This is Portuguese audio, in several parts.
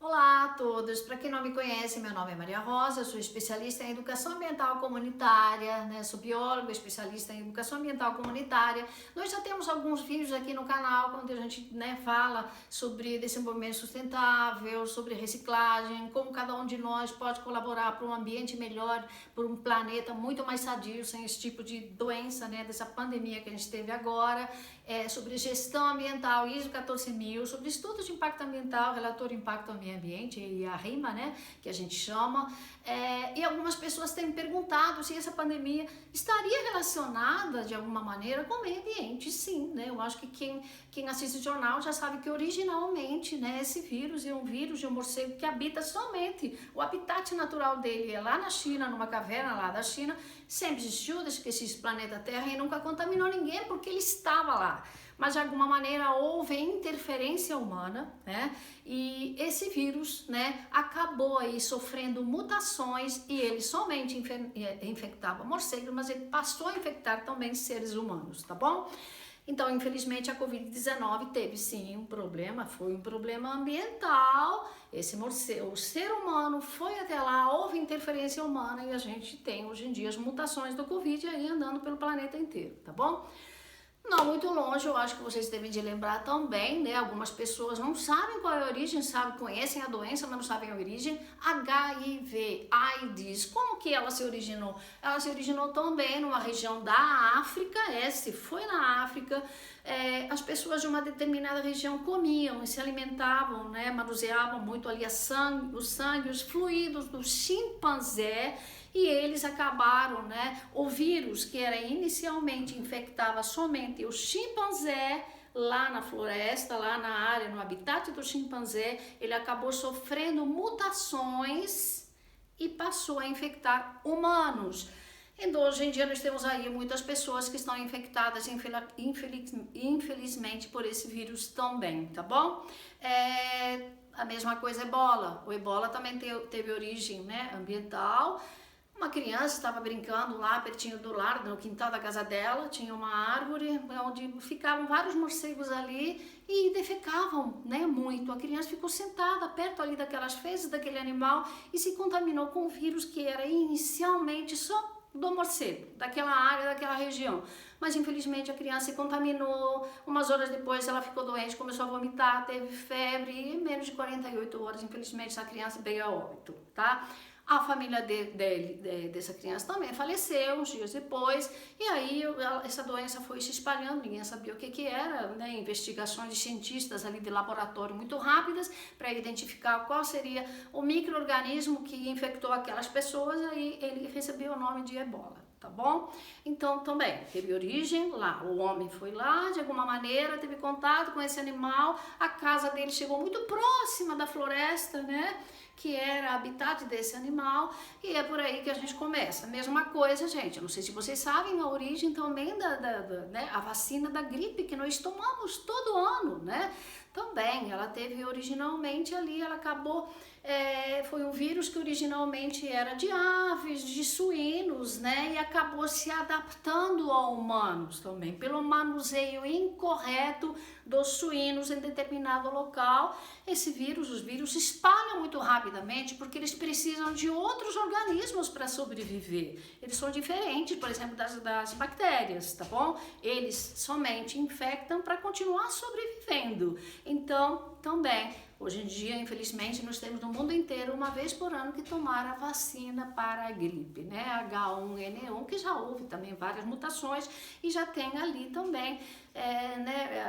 Olá a todos, para quem não me conhece, meu nome é Maria Rosa, eu sou especialista em educação ambiental comunitária, sou bióloga, especialista em educação ambiental comunitária. Nós já temos alguns vídeos aqui no canal onde a gente fala sobre desenvolvimento sustentável, sobre reciclagem, como cada um de nós pode colaborar para um ambiente melhor, para um planeta muito mais sadio, sem esse tipo de doença, dessa pandemia que a gente teve agora, sobre gestão ambiental, ISO 14000, sobre estudos de impacto ambiental, relatório de impacto ao meio ambiente, e a RIMA, que a gente chama, e algumas pessoas têm me perguntado se essa pandemia estaria relacionada de alguma maneira com o meio ambiente. Sim, eu acho que quem assiste o jornal já sabe que originalmente, esse vírus é um vírus de um morcego que habita somente, o habitat natural dele é lá na China, numa caverna lá da China, sempre existiu desde que existe planeta Terra e nunca contaminou ninguém porque ele estava lá. Mas de alguma maneira houve interferência humana, e esse vírus, acabou aí sofrendo mutações e ele somente infectava morcegos, mas ele passou a infectar também seres humanos, tá bom? Então, infelizmente, a Covid-19 teve sim um problema, foi um problema ambiental. Esse morcego, o ser humano foi até lá, houve interferência humana e a gente tem hoje em dia as mutações do Covid aí andando pelo planeta inteiro, tá bom? Não muito longe, eu acho que vocês devem de lembrar também, algumas pessoas não sabem qual é a origem, conhecem a doença, mas não sabem a origem. HIV, AIDS, como que ela se originou? Ela se originou também numa região da África, se foi na África, as pessoas de uma determinada região comiam e se alimentavam, manuseavam muito ali o sangue, os fluidos do chimpanzé, e eles acabaram, o vírus que era inicialmente infectava somente o chimpanzé, lá na floresta, lá na área, no habitat do chimpanzé, ele acabou sofrendo mutações e passou a infectar humanos. Então, hoje em dia nós temos aí muitas pessoas que estão infectadas, infelizmente, por esse vírus também, tá bom? A mesma coisa Ebola. O Ebola também teve origem, ambiental. Uma criança estava brincando lá pertinho do lar, no quintal da casa dela, tinha uma árvore onde ficavam vários morcegos ali e defecavam, muito. A criança ficou sentada perto ali daquelas fezes daquele animal e se contaminou com um vírus que era inicialmente só do morcego, daquela área, daquela região. Mas infelizmente a criança se contaminou, umas horas depois ela ficou doente, começou a vomitar, teve febre e em menos de 48 horas, infelizmente, essa criança veio a óbito, tá? A família dessa criança também faleceu uns dias depois, e aí essa doença foi se espalhando, ninguém sabia o que era, investigações de cientistas ali de laboratório muito rápidas para identificar qual seria o micro-organismo que infectou aquelas pessoas, aí ele recebeu o nome de Ebola. Tá bom? Então também teve origem lá, o homem foi lá, de alguma maneira teve contato com esse animal, a casa dele chegou muito próxima da floresta, que era habitat desse animal, e é por aí que a gente começa. Mesma coisa, gente, eu não sei se vocês sabem a origem também a vacina da gripe que nós tomamos todo ano, também, ela teve originalmente ali, ela acabou, foi um vírus que originalmente era de aves, de suínos, e acabou se adaptando a humanos também, pelo manuseio incorreto dos suínos em determinado local. Os vírus se espalham muito rapidamente porque eles precisam de outros organismos para sobreviver. Eles são diferentes, por exemplo, das bactérias, tá bom? Eles somente infectam para continuar sobrevivendo. Então, também, hoje em dia, infelizmente, nós temos no mundo inteiro, uma vez por ano, que tomar a vacina para a gripe, H1N1, que já houve também várias mutações e já tem ali também,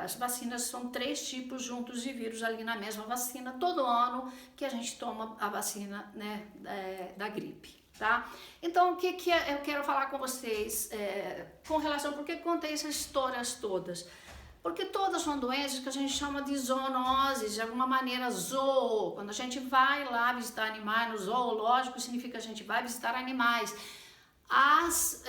as vacinas são 3 tipos juntos de vírus ali na mesma vacina, todo ano que a gente toma a vacina, da gripe. Tá? Então, o que eu quero falar com vocês com relação, por que contei essas histórias todas? Porque todas são doenças que a gente chama de zoonoses, de alguma maneira zoo. Quando a gente vai lá visitar animais no zoológico, significa que a gente vai visitar animais. As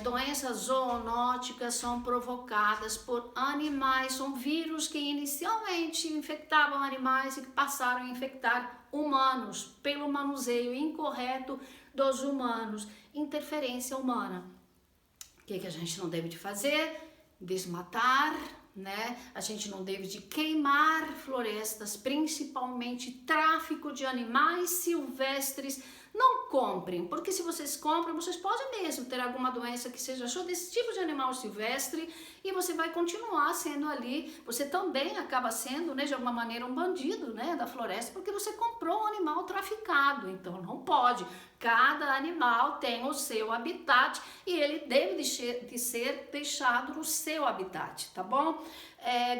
doenças zoonóticas são provocadas por animais, são vírus que inicialmente infectavam animais e que passaram a infectar humanos pelo manuseio incorreto dos humanos, interferência humana. O que a gente não deve de fazer? Desmatar, né? A gente não deve de queimar florestas, principalmente tráfico de animais silvestres. Não comprem, porque se vocês compram, vocês podem mesmo ter alguma doença que seja só desse tipo de animal silvestre e você vai continuar sendo ali, você também acaba sendo, né, de alguma maneira um bandido, né, da floresta, porque você comprou um animal traficado, então não pode. Cada animal tem o seu habitat e ele deve de ser deixado no seu habitat, tá bom?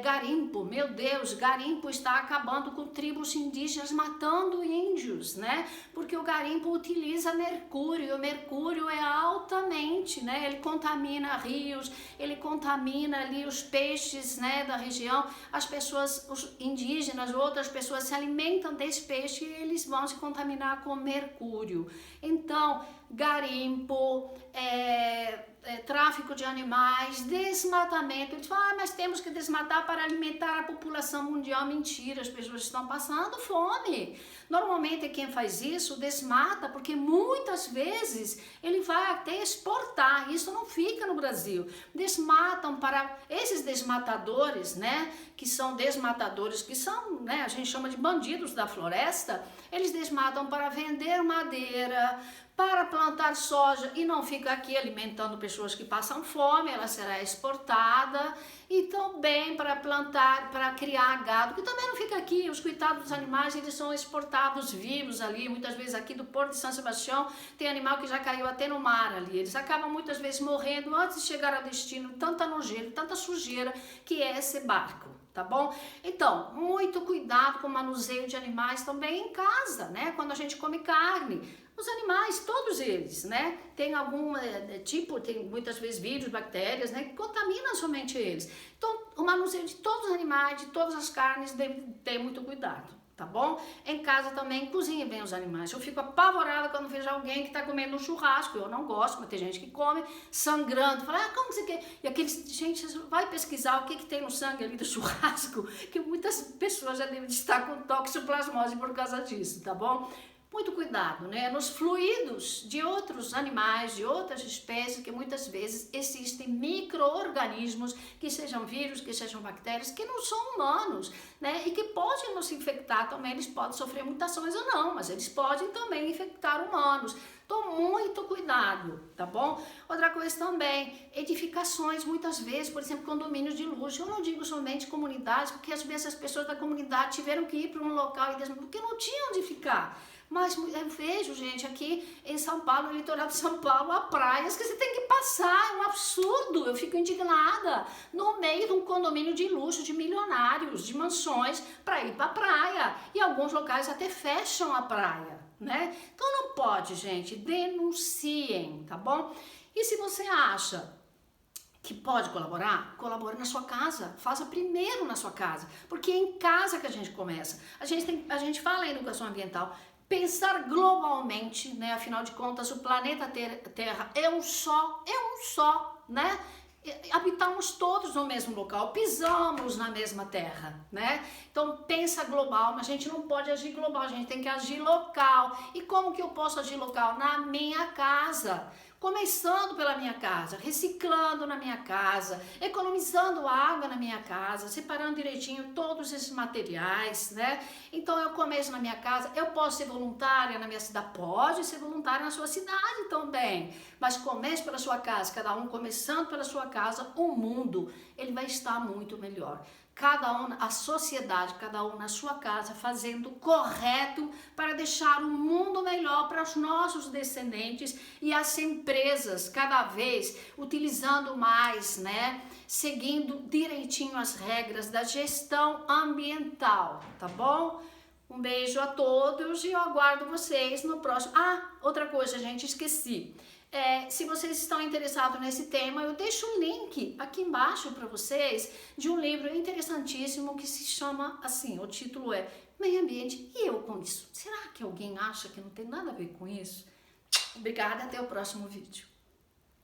Garimpo, meu Deus, garimpo está acabando com tribos indígenas, matando índios, né? Porque o garimpo utiliza mercúrio, e o mercúrio é altamente, né? Ele contamina rios, ele contamina ali os peixes, né, da região. As pessoas, os indígenas, outras pessoas se alimentam desse peixe e eles vão se contaminar com mercúrio. Então, garimpo, tráfico de animais, desmatamento. Eles falam, mas temos que desmatar para alimentar a população mundial. Mentira, as pessoas estão passando fome. Normalmente quem faz isso desmata, porque muitas vezes ele vai até exportar, isso não fica no Brasil. Desmatam para esses desmatadores, né, que são desmatadores, que são, né, a gente chama de bandidos da floresta, eles desmatam para vender madeira, para plantar soja e não fica aqui alimentando pessoas que passam fome, ela será exportada, e também para plantar, para criar gado, que também não fica aqui. Os coitados dos animais, eles são exportados vivos ali, muitas vezes aqui do Porto de São Sebastião tem animal que já caiu até no mar ali, eles acabam muitas vezes morrendo antes de chegar ao destino, tanta nojeira, tanta sujeira que é esse barco. Tá bom? Então, muito cuidado com o manuseio de animais também em casa, né? Quando a gente come carne, os animais, todos eles, né? Tem algum tem muitas vezes vírus, bactérias, né? Que contaminam somente eles. Então, o manuseio de todos os animais, de todas as carnes, deve ter muito cuidado. Tá bom? Em casa também, cozinhe bem os animais. Eu fico apavorada quando vejo alguém que está comendo um churrasco. Eu não gosto, mas tem gente que come sangrando. Fala, como que você quer? E aqueles, gente, vai pesquisar o que tem no sangue ali do churrasco, que muitas pessoas já devem estar com toxoplasmose por causa disso, tá bom? Muito cuidado, né? Nos fluidos de outros animais, de outras espécies, que muitas vezes existem micro-organismos, que sejam vírus, que sejam bactérias, que não são humanos, né? E que podem nos infectar também, eles podem sofrer mutações ou não, mas eles podem também infectar humanos. Então, muito cuidado, tá bom? Outra coisa também, edificações, muitas vezes, por exemplo, condomínios de luxo. Eu não digo somente comunidades, porque às vezes as pessoas da comunidade tiveram que ir para um local porque não tinham onde ficar. Mas eu vejo, gente, aqui em São Paulo, no litoral de São Paulo, há praias que você tem que passar, é um absurdo, eu fico indignada, no meio de um condomínio de luxo, de milionários, de mansões, para ir para a praia, e alguns locais até fecham a praia, né? Então não pode, gente, denunciem, tá bom? E se você acha que pode colaborar, colabore na sua casa, faça primeiro na sua casa, porque é em casa que a gente começa. A gente fala em educação ambiental, pensar globalmente, né? Afinal de contas, o planeta Terra é um só, né? Habitamos todos no mesmo local, pisamos na mesma terra, né? Então pensa global, mas a gente não pode agir global, a gente tem que agir local. E como que eu posso agir local? Na minha casa. Começando pela minha casa, reciclando na minha casa, economizando água na minha casa, separando direitinho todos esses materiais, né? Então eu começo na minha casa, eu posso ser voluntária na minha cidade, pode ser voluntária na sua cidade também, mas comece pela sua casa, cada um começando pela sua casa, o mundo, ele vai estar muito melhor. Cada um, a sociedade, cada um na sua casa, fazendo o correto para deixar um mundo melhor para os nossos descendentes e as empresas cada vez utilizando mais, né? Seguindo direitinho as regras da gestão ambiental, tá bom? Um beijo a todos e eu aguardo vocês no próximo. Ah, outra coisa, gente, esqueci. Se vocês estão interessados nesse tema, eu deixo um link aqui embaixo para vocês de um livro interessantíssimo que se chama assim, o título é Meio Ambiente e Eu com Isso. Será que alguém acha que não tem nada a ver com isso? Obrigada, até o próximo vídeo.